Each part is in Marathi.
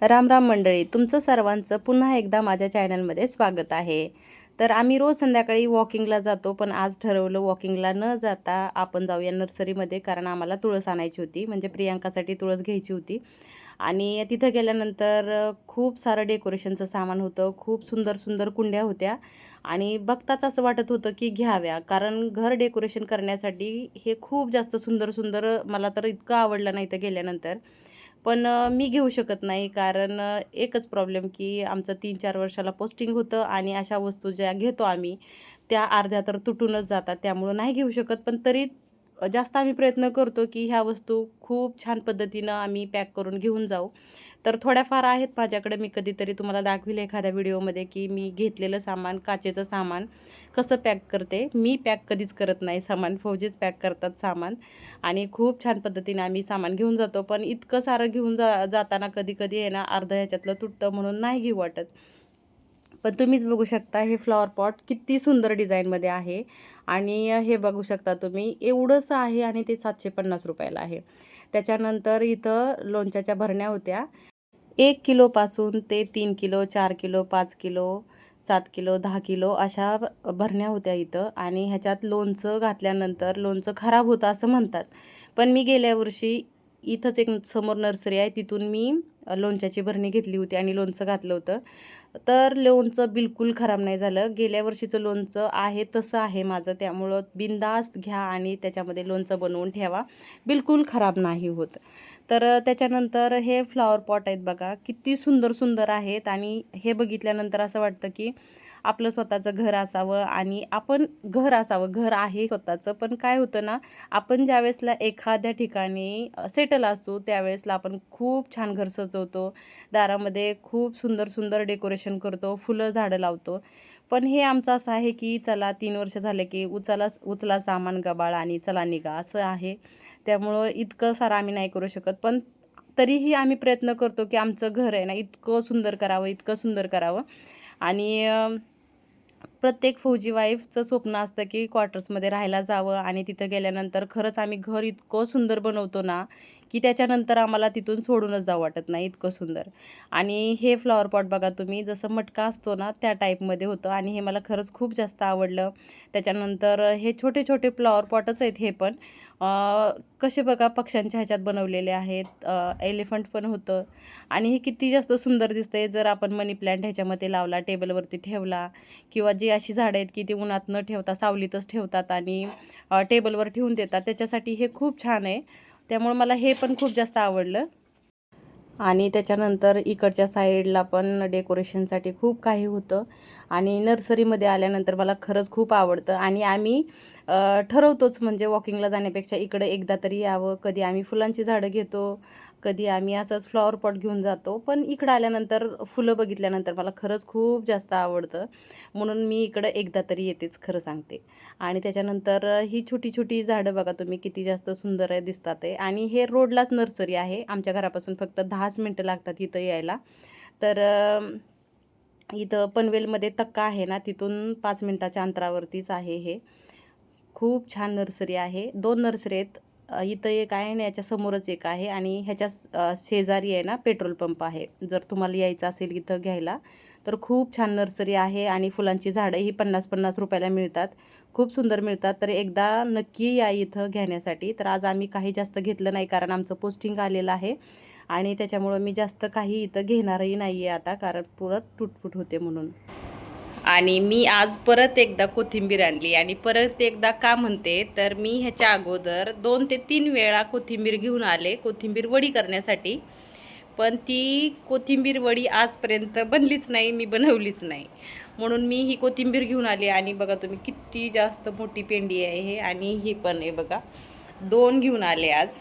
राम राम मंडळी, तुमचं सर्वांचं पुन्हा एकदा माझ्या चॅनलमध्ये स्वागत आहे. तर आम्ही रोज संध्याकाळी वॉकिंगला जातो, पण आज ठरवलं वॉकिंगला न जाता आपण जाऊया नर्सरीमध्ये, कारण आम्हाला तुळस आणायची होती, म्हणजे प्रियांकासाठी तुळस घ्यायची होती. आणि तिथं गेल्यानंतर खूप सारं डेकोरेशनचं सामान होतं, खूप सुंदर सुंदर कुंड्या होत्या आणि बघताच असं वाटत होतं की घ्याव्या, कारण घर डेकोरेशन करण्यासाठी हे खूप जास्त सुंदर सुंदर मला तर इतकं आवडलं नाही इथं गेल्यानंतर. पण मी घेऊ शकत नाही, कारण एकच प्रॉब्लेम की आमचं 3-4 वर्षाला पोस्टिंग होतं आणि अशा वस्तू ज्या घेतो आम्ही, त्या अर्ध्या तर तुटूनच जातात. त्यामुळं नाही घेऊ शकत. पण तरी जास्त आम्ही प्रयत्न करतो की ह्या वस्तू खूप छान पद्धतीनं आम्ही पॅक करून घेऊन जाऊ. तर थोड्याफार आहेत माझ्याकडे, मी कधीतरी तुम्हाला दाखवील एखाद्या व्हिडिओमध्ये की मी घेतलेलं सामान, काचेचं सामान कसं पॅक करते. मी पॅक कधीच करत नाही सामान, फौजीच पॅक करतात सामान. आणि खूप छान पद्धतीने आम्ही सामान घेऊन जातो. पण इतकं सारं घेऊन जाताना कधी-कधी आहे ना, अर्धं ह्याच्यातलं तुटतं म्हणून नाही घेऊ वाटत. पण तुम्हीच बघू शकता हे फ्लॉवर पॉट किती सुंदर डिझाईनमध्ये आहे. आणि हे बघू शकता तुम्ही, एवढंसं आहे आणि ते 750 रुपयाला आहे. त्याच्यानंतर इथं लोणच्याच्या भरण्या होत्या. 1 किलोपासून ते 3 kilo, 4 kilo, 5 kilo, 7 kilo, 10 kilo अशा भरण्या होत्या इथं. आणि ह्याच्यात लोणचं घातल्यानंतर लोणचं खराब होतं असं म्हणतात. पण मी गेल्या वर्षी इथंच एक समोर नर्सरी आहे, तिथून मी लोणच्याची भरणी घेतली होती आणि लोणचं घातलं होतं. तर लोणचं बिलकुल खराब नाही झालं. गेल्या वर्षीचं लोणचं आहे तसं आहे माझं. त्यामुळं बिनधास्त घ्या आणि त्याच्यामध्ये लोणचं बनवून ठेवा. बिलकुल खराब नाही होत. तर त्याच्यानंतर हे फ्लॉवर पॉट आहेत बघा, किती सुंदर सुंदर आहेत. आणि हे बघितल्यानंतर असं वाटतं की आपलं स्वतःचं घर असावं आणि आपण घर असावं. घर आहे स्वतःचं, पण काय होतं ना, आपण ज्यावेळेसला एखाद्या ठिकाणी सेटल असू, त्यावेळेसला आपण खूप छान घर सजवतो. दारामध्ये खूप सुंदर सुंदर डेकोरेशन करतो, फुलं झाडं लावतो. पण हे आमचं असं आहे की चला 3 वर्ष झाले की उचला उचला सामान गबाळ आणि चला निघा असं आहे. त्यामुळं इतकं सारं आम्ही नाही करू शकत. पण तरीही आम्ही प्रयत्न करतो की आमचं घर आहे ना, इतकं सुंदर करावं, इतकं सुंदर करावं. आणि प्रत्येक फौजी वाईफचं स्वप्न असतं की क्वार्टर्समध्ये राहायला जावं आणि तिथं गेल्यानंतर खरंच आम्ही घर इतकं सुंदर बनवतो ना, की त्याच्यानंतर आम्हाला तिथून सोडूनच जावं वाटत नाही, इतकं सुंदर. आणि हे फ्लॉवर पॉट बघा तुम्ही, जसं मटका असतो ना त्या टाईपमध्ये होतं आणि हे मला खरंच खूप जास्त आवडलं. त्याच्यानंतर हे छोटे छोटे फ्लॉवर पॉटच आहेत हे पण. अ, कसे बघा पक्ष्यांच्या ह्याच्यात बनवलेले आहेत. एलिफंट पण होतं. आणि हे किती जास्त सुंदर दिसतंय. जर आपण मनी प्लॅन्ट ह्याच्यामध्ये लावला, टेबलवरती ठेवला, किंवा जी अशी झाडं आहेत की ती उन्हात न ठेवता सावलीतच ठेवतात आणि टेबलवर ठेवून देतात, त्याच्यासाठी हे खूप छान आहे. त्यामुळे मला हे पण खूप जास्त आवडलं. आणि त्याच्यानंतर इकडच्या साईडला पण डेकोरेशनसाठी खूप काही होतं. आणि नर्सरीमध्ये आल्यानंतर मला खरंच खूप आवडतं आणि आम्ही ठरवतोच, म्हणजे वॉकिंगला जाण्यापेक्षा इकडं एकदा तरी यावं. कधी आम्ही फुलांची झाडं घेतो, कधी आम्ही असंच फ्लॉवर पॉट घेऊन जातो. पण इकडं आल्यानंतर फुलं बघितल्यानंतर मला खरंच खूप जास्त आवडतं, म्हणून मी इकडं एकदा तरी येतेच, खरं सांगते. आणि त्याच्यानंतर ही छोटी-छोटी झाडं बघा तुम्ही, किती जास्त सुंदर आहे दिसतात आहे. आणि हे रोडलाच नर्सरी आहे. आमच्या घरापासून फक्त 10च मिनिटं लागतात इथं यायला. तर इथं पनवेलमध्ये तक्का आहे ना, तिथून 5 मिनिटाच्या अंतरावरतीच आहे हे. खूप छान नर्सरी आहे. 2 नर्सरी आहेत. इथं एक आहे आणि याच्या समोरच एक आहे आणि ह्याच्या शेजारी आहे ना पेट्रोल पंप आहे. जर तुम्हाला यायचं असेल इथं घ्यायला, तर खूप छान नर्सरी आहे. आणि फुलांची झाडं ही 50-50 रुपयाला मिळतात. खूप सुंदर मिळतात. तर एकदा नक्की या इथं घेण्यासाठी. तर आज आम्ही काही जास्त घेतलं नाही, कारण आमचं पोस्टिंग आलेलं आहे आणि त्याच्यामुळं मी जास्त काही इथं घेणारही नाही आहे आता, कारण परत तुटफुट होते म्हणून. आणि मी आज परत एकदा कोथिंबीर आणली. आणि परत एकदा का म्हणते, तर मी ह्याच्या अगोदर 2 ते 3 वेळा कोथिंबीर घेऊन आले, कोथिंबीर वडी करण्यासाठी. पण ती कोथिंबीर वडी आजपर्यंत बनलीच नाही, मी बनवलीच नाही. म्हणून मी ही कोथिंबीर घेऊन आली. आणि बघा तुम्ही किती जास्त मोठी पेंडी आहे हे. आणि ही पण आहे बघा, 2 घेऊन आले आज.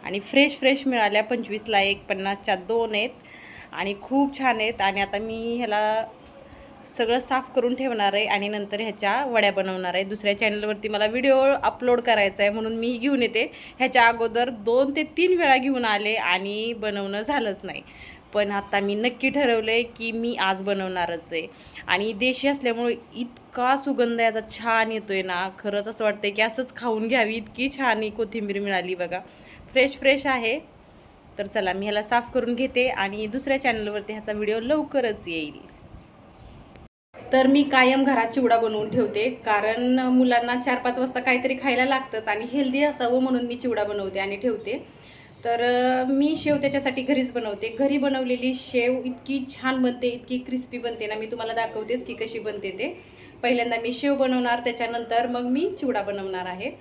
आणि फ्रेश फ्रेश मिळाल्या. 25ला एक, 50च्या 2 आहेत. आणि खूप छान आहेत. आणि आता मी ह्याला सगळं साफ करून ठेवणार आहे आणि नंतर ह्याच्या वड्या बनवणार आहे. दुसऱ्या चॅनलवरती मला व्हिडिओ अपलोड करायचा आहे, म्हणून मी घेऊन येते. ह्याच्या अगोदर 2 ते 3 वेळा घेऊन आले आणि बनवणं झालंच नाही. पण आता मी नक्की ठरवलं आहे की मी आज बनवणारच आहे. आणि देशी असल्यामुळे इतका सुगंध याचा छान येतोय ना, खरंच असं वाटतंय की असंच खाऊन घ्यावी, इतकी छान ही कोथिंबीर मिळाली बघा. फ्रेश फ्रेश आहे. तर चला मी ह्याला साफ करून घेते आणि दुसऱ्या चॅनलवरती ह्याचा व्हिडिओ लवकरच येईल. तर मी कायम घरात चिवडा बनवून ठेवते, कारण मुलांना 4-5 वाजता काहीतरी खायला लागतंच आणि हेल्दी असावं म्हणून मी चिवडा बनवते आणि ठेवते. तर मी शेव त्याच्यासाठी घरीच बनवते. घरी बनवलेली शेव इतकी छान बनते, इतकी क्रिस्पी बनते ना, मी तुम्हाला दाखवतेच की कशी बनते ते. पहिल्यांदा मी शेव बनवणार, त्याच्यानंतर मग मी चिवडा बनवणार आहे.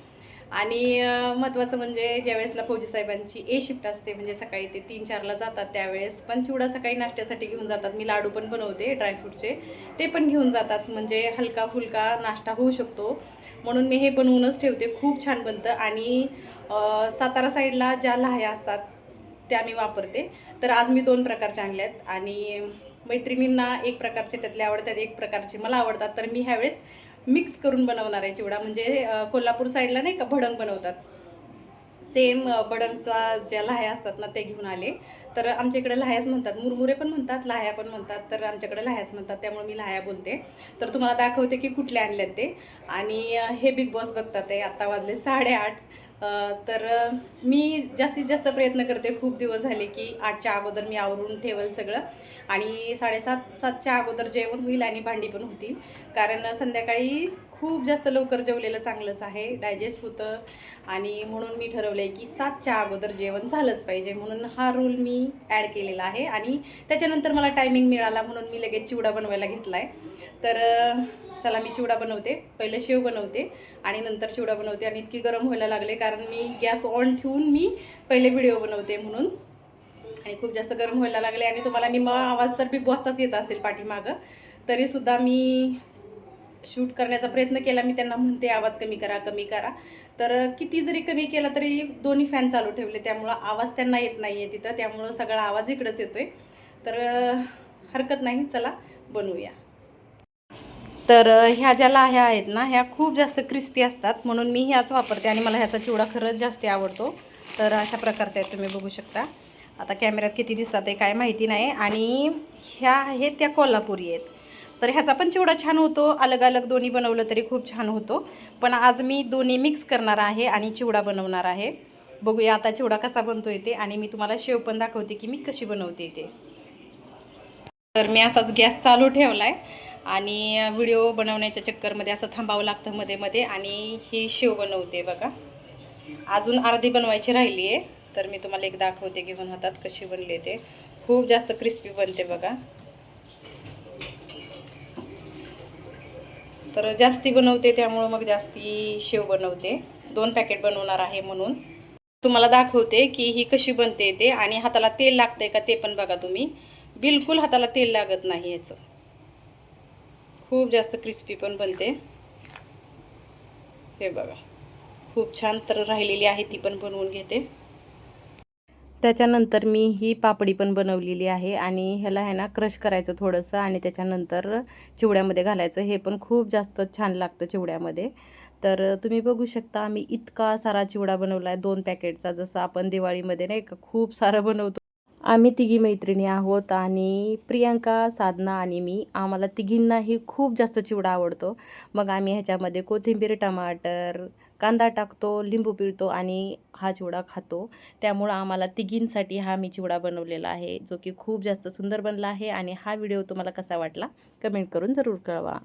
आणि महत्त्वाचं म्हणजे ज्यावेळेसला फौजी साहेबांची ए शिफ्ट असते, म्हणजे सकाळी ते 3-4ला जातात, त्यावेळेस पण चिवडा सकाळी नाश्त्यासाठी घेऊन जातात. मी लाडू पण बनवते ड्रायफ्रूटचे, ते पण घेऊन जातात, म्हणजे हलका फुलका नाश्ता होऊ शकतो म्हणून मी हे बनवूनच ठेवते. खूप छान बनतं. आणि सातारा साईडला ज्या लाह्या असतात त्या मी वापरते. तर आज मी 2 प्रकारच्या आणल्या आहेत आणि मैत्रिणींना एक प्रकारचे त्यातले आवडतात, एक प्रकारचे मला आवडतात. तर मी ह्यावेळेस मिक्स करून बनवणार आहे चिवडा. म्हणजे कोल्हापूर साईडला नाही का भडंग बनवतात, सेम भडंगचा ज्या लाह्या असतात ना ते घेऊन आले. तर आमच्या इकडे लाह्याच म्हणतात, मुरमुरे पण म्हणतात, लाह्या पण म्हणतात, तर आमच्याकडे लाह्याच म्हणतात, त्यामुळे मी लाह्या बोलते. तर तुम्हाला दाखवते की कुठले आणलेत ते. आणि हे बिग बॉस बघतात आहे, आत्ता वाजले 8:30. तर मी जास्तीत जास्त प्रयत्न करते, खूप दिवस झाले की 8च्या अगोदर मी आवरून ठेवेल सगळं आणि 7:30-7च्या अगोदर जेवण होईल आणि भांडी पण होतील. कारण संध्याकाळी खूप जास्त लवकर जेवलेलं चांगलंच आहे, डायजेस्ट होतं. आणि म्हणून मी ठरवलं आहे की 7च्या अगोदर जेवण झालंच पाहिजे, म्हणून हा रूल मी ॲड केलेला आहे. आणि त्याच्यानंतर मला टायमिंग मिळाला म्हणून मी लगेच चिवडा बनवायला घेतला आहे. तर चला मी चिवडा बनवते. पहिलं शेव बनवते आणि नंतर चिवडा बनवते. आणि इतकी गरम व्हायला लागले, कारण मी गॅस ऑन ठेवून मी पहिले व्हिडिओ बनवते म्हणून. आणि खूप जास्त गरम व्हायला लागले आणि तुम्हाला निम्मा आवाज तर बिग बॉसचाच येत असेल पाठीमागं. तरीसुद्धा मी शूट करण्याचा प्रयत्न केला. मी त्यांना म्हणते आवाज कमी करा, कमी करा. तर किती जरी कमी केला तरी दोन्ही फॅन चालू ठेवले, त्यामुळं आवाज त्यांना येत नाही आहे तिथं, त्यामुळं सगळा आवाज इकडंच येतोय. तर हरकत नाही, चला बनवूया. तर ह्या ज्या लाह्या आहेत ना, ह्या खूप जास्त क्रिस्पी असतात, म्हणून मी ह्याच वापरते आणि मला ह्याचा चिवडा खरंच जास्त आवडतो. तर अशा प्रकारच्या आहेत, तुम्ही बघू शकता. आता कॅमेऱ्यात किती दिसतात ते काय माहिती नाही. आणि ह्या आहेत त्या कोल्हापुरी आहेत. तर ह्याचा पण चिवडा छान होतो, अलग अलग दोन्ही बनवलं तरी खूप छान होतो. पण आज मी दोन्ही मिक्स करणार आहे आणि चिवडा बनवणार आहे. बघूया आता चिवडा कसा बनतोय ते, आणि मी तुम्हाला शेव पण दाखवते की मी कशी बनवते ते. तर मी असाच गॅस चालू ठेवला आहे आणि व्हिडिओ बनवण्याच्या चक्करमध्ये असं थांबावं लागतं मध्ये मध्ये. आणि ही शेव बनवते बघा, अजून अर्धी बनवायची राहिली आहे. तर मी तुम्हाला एक दाखवते घेऊन हातात कशी बनली ते. खूप जास्त क्रिस्पी बनते बघा. तर जास्ती बनवते त्यामुळं मग जास्ती शेव बनवते. 2 पॅकेट बनवणार आहे म्हणून. तुम्हाला दाखवते की ही कशी बनते ते. आणि हाताला तेल लागतंय का ते पण बघा तुम्ही. बिलकुल हाताला तेल लागत नाही याचं. खूप जास्त क्रिस्पी पण बनते, हे बघा खूप छान. तर राहिलेली आहे ती पण बनवून घेते. त्याच्यानंतर मी ही पापडी पण बनवलेली आहे आणि ह्याला आहे ना क्रश करायचं थोडंसं आणि त्याच्यानंतर चिवड्यामध्ये घालायचं. हे पण खूप जास्त छान लागतं चिवड्यामध्ये. तर तुम्ही बघू शकता मी इतका सारा चिवडा बनवला आहे 2 पॅकेटचा. जसं आपण दिवाळीमध्ये नाही का खूप सारं बनवतो. आम्ही तिघी मैत्रिणी आहोत आणि प्रियांका, साधना आणि मी. आम्हाला तिघींनाही खूप जास्त चिवडा आवडतो. मग आम्ही ह्याच्यामध्ये कोथिंबीर, टमाटर, कांदा टाकतो, लिंबू पिळतो आणि हा चिवडा खातो. त्यामुळं आम्हाला तिघींसाठी हा मी चिवडा बनवलेला आहे, जो की खूप जास्त सुंदर बनला आहे. आणि हा व्हिडिओ तुम्हाला कसा वाटला कमेंट करून जरूर कळवा.